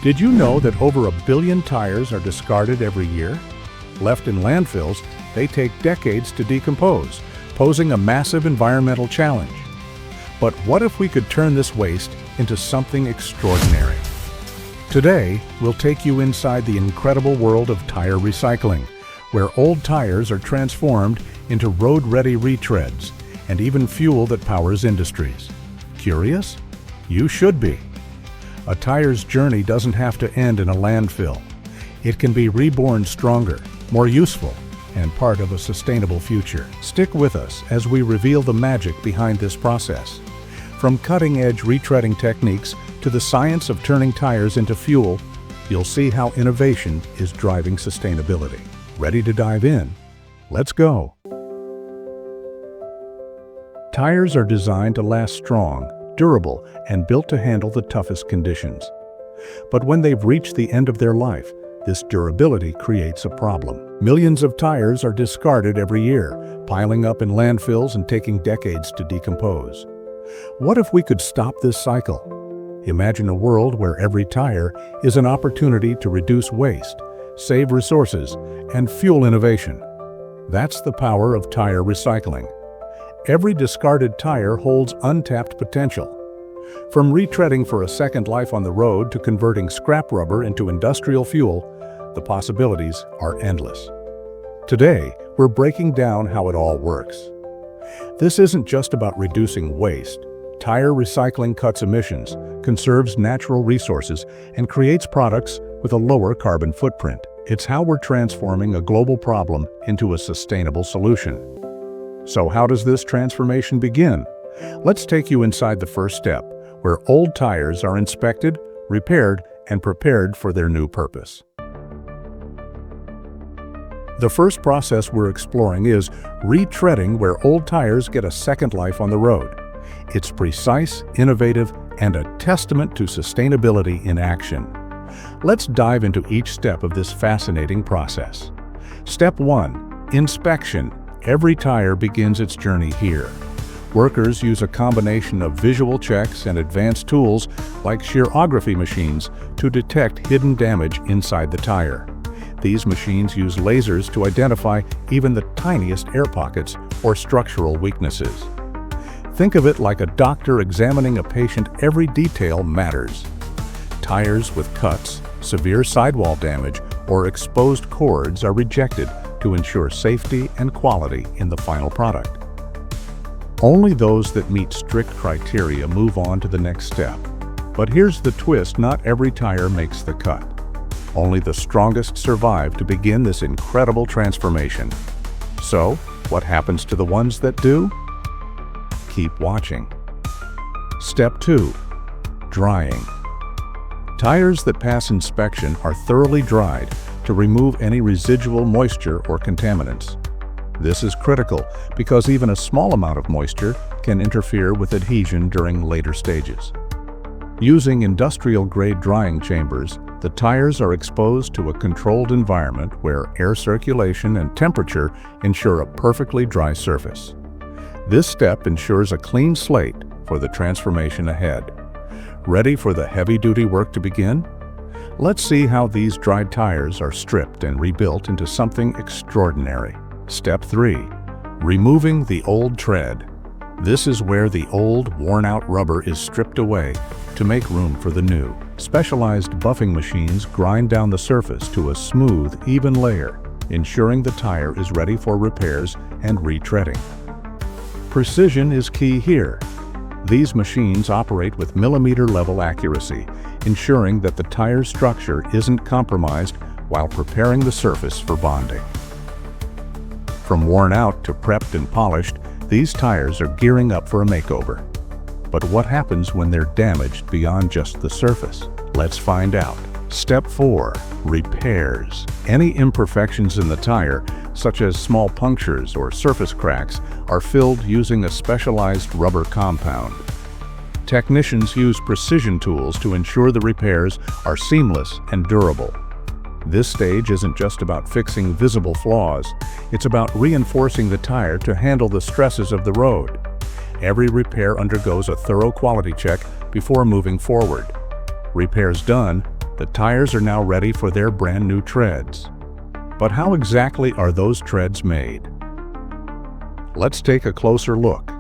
Did you know that over 1 billion tires are discarded every year? Left in landfills, they take decades to decompose, posing a massive environmental challenge. But what if we could turn this waste into something extraordinary? Today, we'll take you inside the incredible world of tire recycling, where old tires are transformed into road-ready retreads and even fuel that powers industries. Curious? You should be. A tire's journey doesn't have to end in a landfill. It can be reborn stronger, more useful, and part of a sustainable future. Stick with us as we reveal the magic behind this process. From cutting-edge retreading techniques to the science of turning tires into fuel, you'll see how innovation is driving sustainability. Ready to dive in? Let's go! Tires are designed to last strong, durable, and built to handle the toughest conditions. But when they've reached the end of their life, this durability creates a problem. Millions of tires are discarded every year, piling up in landfills and taking decades to decompose. What if we could stop this cycle? Imagine a world where every tire is an opportunity to reduce waste, save resources, and fuel innovation. That's the power of tire recycling. Every discarded tire holds untapped potential. From retreading for a second life on the road to converting scrap rubber into industrial fuel, the possibilities are endless. Today, we're breaking down how it all works. This isn't just about reducing waste. Tire recycling cuts emissions, conserves natural resources, and creates products with a lower carbon footprint. It's how we're transforming a global problem into a sustainable solution. So how does this transformation begin? Let's take you inside the first step, where old tires are inspected, repaired, and prepared for their new purpose. The first process we're exploring is retreading, where old tires get a second life on the road. It's precise, innovative, and a testament to sustainability in action. Let's dive into each step of this fascinating process. Step 1. Inspection. Every tire begins its journey here. Workers use a combination of visual checks and advanced tools like shearography machines to detect hidden damage inside the tire. These machines use lasers to identify even the tiniest air pockets or structural weaknesses. Think of it like a doctor examining a patient. Every detail matters. Tires with cuts, severe sidewall damage, or exposed cords are rejected to ensure safety and quality in the final product. Only those that meet strict criteria move on to the next step. But here's the twist: not every tire makes the cut. Only the strongest survive to begin this incredible transformation. So, what happens to the ones that do? Keep watching. Step 2. Drying. Tires that pass inspection are thoroughly dried to remove any residual moisture or contaminants. This is critical because even a small amount of moisture can interfere with adhesion during later stages. Using industrial-grade drying chambers, the tires are exposed to a controlled environment where air circulation and temperature ensure a perfectly dry surface. This step ensures a clean slate for the transformation ahead. Ready for the heavy-duty work to begin? Let's see how these dried tires are stripped and rebuilt into something extraordinary. Step 3. Removing the old tread. This is where the old, worn-out rubber is stripped away to make room for the new. Specialized buffing machines grind down the surface to a smooth, even layer, ensuring the tire is ready for repairs and retreading. Precision is key here. These machines operate with millimeter-level accuracy, ensuring that the tire structure isn't compromised while preparing the surface for bonding. From worn out to prepped and polished, these tires are gearing up for a makeover. But what happens when they're damaged beyond just the surface? Let's find out. Step 4. Repairs. Any imperfections in the tire, such as small punctures or surface cracks, are filled using a specialized rubber compound. Technicians use precision tools to ensure the repairs are seamless and durable. This stage isn't just about fixing visible flaws, it's about reinforcing the tire to handle the stresses of the road. Every repair undergoes a thorough quality check before moving forward. Repairs done, The tires are now ready for their brand new treads. But how exactly are those treads made? Let's take a closer look.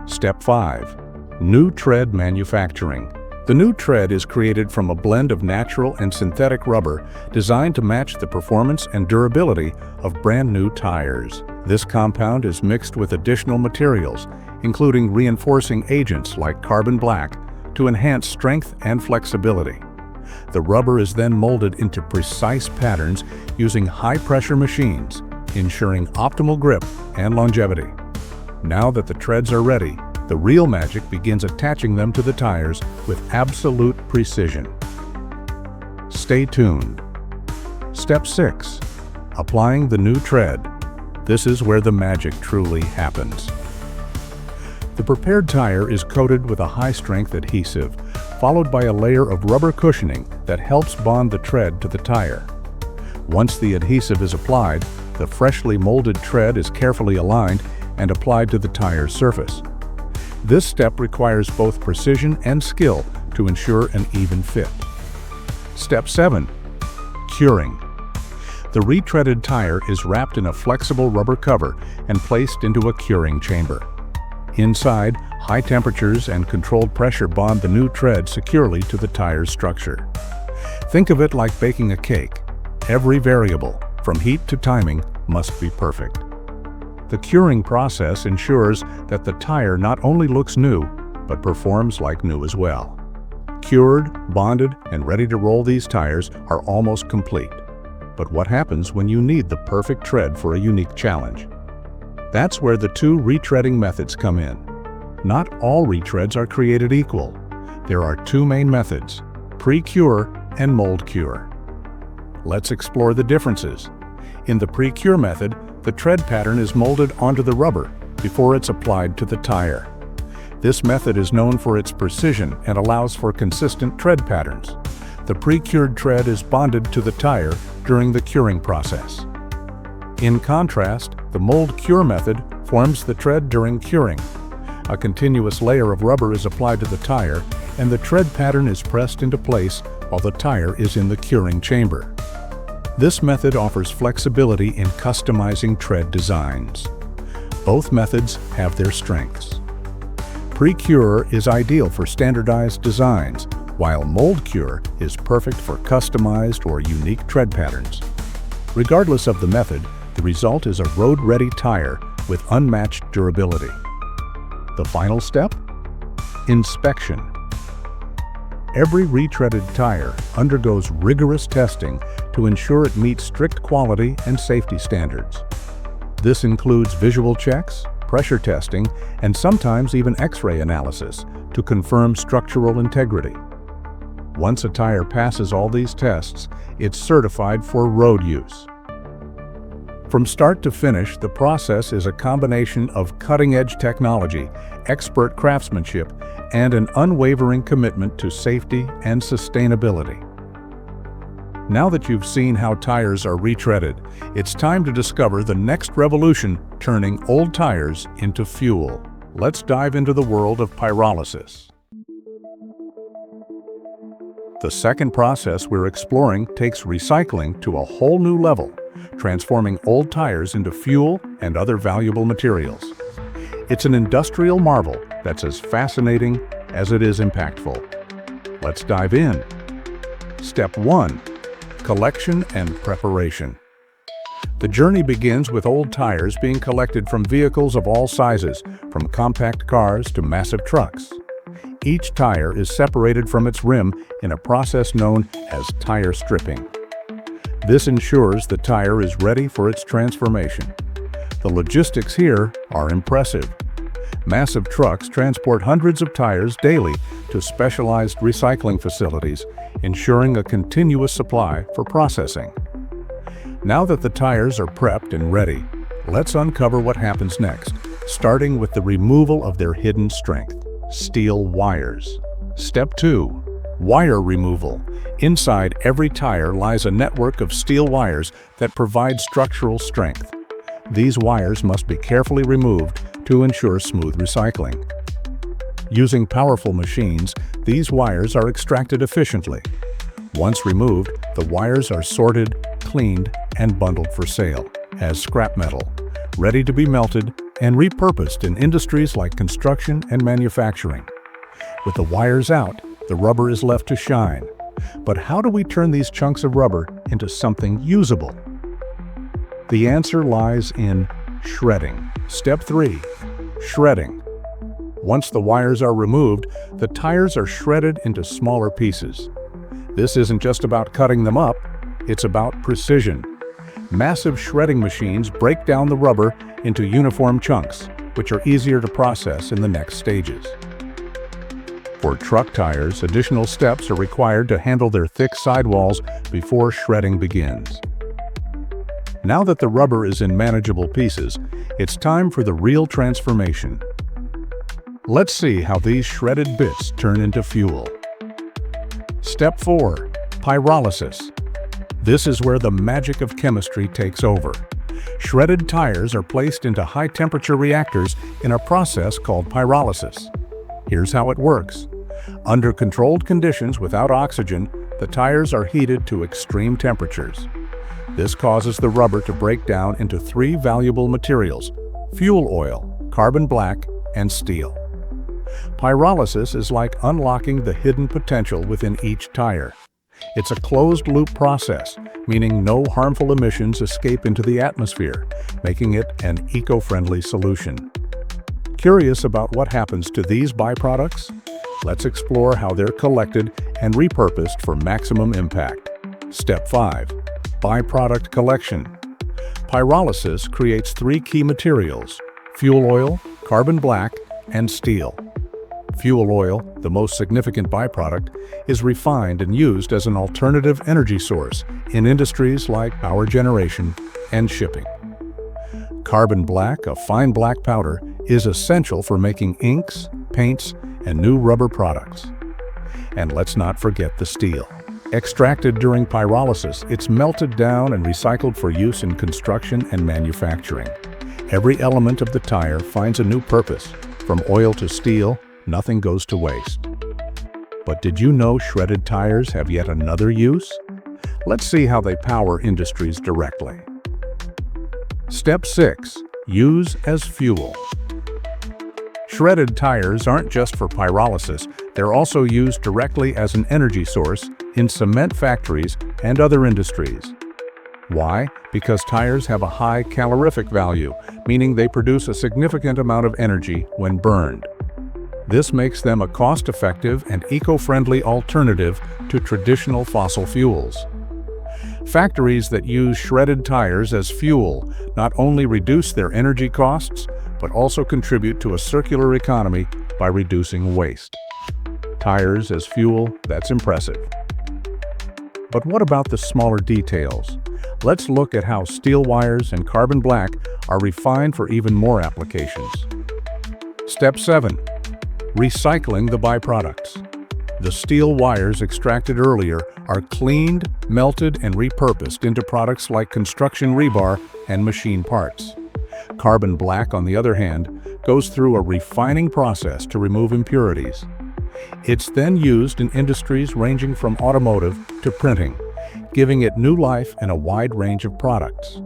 Step 5. New tread manufacturing. The new tread is created from a blend of natural and synthetic rubber designed to match the performance and durability of brand new tires. This compound is mixed with additional materials, including reinforcing agents like carbon black, to enhance strength and flexibility. The rubber is then molded into precise patterns using high-pressure machines, ensuring optimal grip and longevity. Now that the treads are ready, the real magic begins attaching them to the tires with absolute precision. Stay tuned. Step 6. Applying the new tread. This is where the magic truly happens. The prepared tire is coated with a high-strength adhesive, followed by a layer of rubber cushioning that helps bond the tread to the tire. Once the adhesive is applied, the freshly molded tread is carefully aligned and applied to the tire's surface. This step requires both precision and skill to ensure an even fit. Step 7. Curing. The retreaded tire is wrapped in a flexible rubber cover and placed into a curing chamber. Inside, high temperatures and controlled pressure bond the new tread securely to the tire's structure. Think of it like baking a cake. Every variable, from heat to timing, must be perfect. The curing process ensures that the tire not only looks new, but performs like new as well. Cured, bonded, and ready to roll, these tires are almost complete. But what happens when you need the perfect tread for a unique challenge? That's where the two retreading methods come in. Not all retreads are created equal. There are two main methods: pre-cure and mold cure. Let's explore the differences. In the pre-cure method, the tread pattern is molded onto the rubber before it's applied to the tire. This method is known for its precision and allows for consistent tread patterns. The pre-cured tread is bonded to the tire during the curing process. In contrast, the mold cure method forms the tread during curing. A continuous layer of rubber is applied to the tire, and the tread pattern is pressed into place while the tire is in the curing chamber. This method offers flexibility in customizing tread designs. Both methods have their strengths. Pre-cure is ideal for standardized designs, while mold cure is perfect for customized or unique tread patterns. Regardless of the method, the result is a road-ready tire with unmatched durability. The final step? Inspection. Every retreaded tire undergoes rigorous testing to ensure it meets strict quality and safety standards. This includes visual checks, pressure testing, and sometimes even X-ray analysis to confirm structural integrity. Once a tire passes all these tests, it's certified for road use. From start to finish, the process is a combination of cutting-edge technology, expert craftsmanship, and an unwavering commitment to safety and sustainability. Now that you've seen how tires are retreaded, it's time to discover the next revolution turning old tires into fuel. Let's dive into the world of pyrolysis. The second process we're exploring takes recycling to a whole new level, transforming old tires into fuel and other valuable materials. It's an industrial marvel that's as fascinating as it is impactful. Let's dive in. Step 1. Collection and preparation. The journey begins with old tires being collected from vehicles of all sizes, from compact cars to massive trucks. Each tire is separated from its rim in a process known as tire stripping. This ensures the tire is ready for its transformation. The logistics here are impressive. Massive trucks transport hundreds of tires daily to specialized recycling facilities, ensuring a continuous supply for processing. Now that the tires are prepped and ready, let's uncover what happens next, starting with the removal of their hidden strength: steel wires. Step 2. Wire removal. Inside every tire lies a network of steel wires that provide structural strength. These wires must be carefully removed to ensure smooth recycling. Using powerful machines, these wires are extracted efficiently. Once removed, the wires are sorted, cleaned, and bundled for sale as scrap metal, ready to be melted and repurposed in industries like construction and manufacturing. With the wires out, the rubber is left to shine. But how do we turn these chunks of rubber into something usable? The answer lies in shredding. Step 3. Shredding. Once the wires are removed, the tires are shredded into smaller pieces. This isn't just about cutting them up, it's about precision. Massive shredding machines break down the rubber into uniform chunks, which are easier to process in the next stages. For truck tires, additional steps are required to handle their thick sidewalls before shredding begins. Now that the rubber is in manageable pieces, it's time for the real transformation. Let's see how these shredded bits turn into fuel. Step 4. Pyrolysis. This is where the magic of chemistry takes over. Shredded tires are placed into high-temperature reactors in a process called pyrolysis. Here's how it works. Under controlled conditions without oxygen, the tires are heated to extreme temperatures. This causes the rubber to break down into 3 valuable materials: fuel oil, carbon black, and steel. Pyrolysis is like unlocking the hidden potential within each tire. It's a closed-loop process, meaning no harmful emissions escape into the atmosphere, making it an eco-friendly solution. Curious about what happens to these byproducts? Let's explore how they're collected and repurposed for maximum impact. Step 5. Byproduct collection. Pyrolysis creates 3 key materials: fuel oil, carbon black, and steel. Fuel oil, the most significant byproduct, is refined and used as an alternative energy source in industries like power generation and shipping. Carbon black, a fine black powder, is essential for making inks, paints, and new rubber products. And let's not forget the steel. Extracted during pyrolysis, it's melted down and recycled for use in construction and manufacturing. Every element of the tire finds a new purpose. From oil to steel, nothing goes to waste. But did you know shredded tires have yet another use? Let's see how they power industries directly. Step 6. Use as fuel. Shredded tires aren't just for pyrolysis, they're also used directly as an energy source in cement factories and other industries. Why? Because tires have a high calorific value, meaning they produce a significant amount of energy when burned. This makes them a cost-effective and eco-friendly alternative to traditional fossil fuels. Factories that use shredded tires as fuel not only reduce their energy costs, but also contribute to a circular economy by reducing waste. Tires as fuel, that's impressive. But what about the smaller details? Let's look at how steel wires and carbon black are refined for even more applications. Step 7. Recycling the byproducts. The steel wires extracted earlier are cleaned, melted, and repurposed into products like construction rebar and machine parts. Carbon black, on the other hand, goes through a refining process to remove impurities. It's then used in industries ranging from automotive to printing, giving it new life in a wide range of products.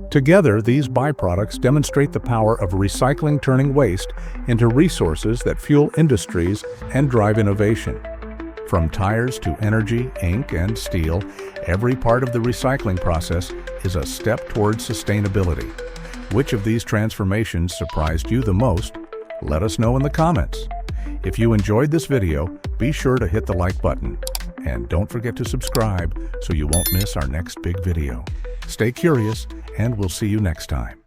Together, these byproducts demonstrate the power of recycling, turning waste into resources that fuel industries and drive innovation. From tires to energy, ink, and steel, every part of the recycling process is a step towards sustainability. Which of these transformations surprised you the most? Let us know in the comments. If you enjoyed this video, be sure to hit the like button. And don't forget to subscribe so you won't miss our next big video. Stay curious, and we'll see you next time.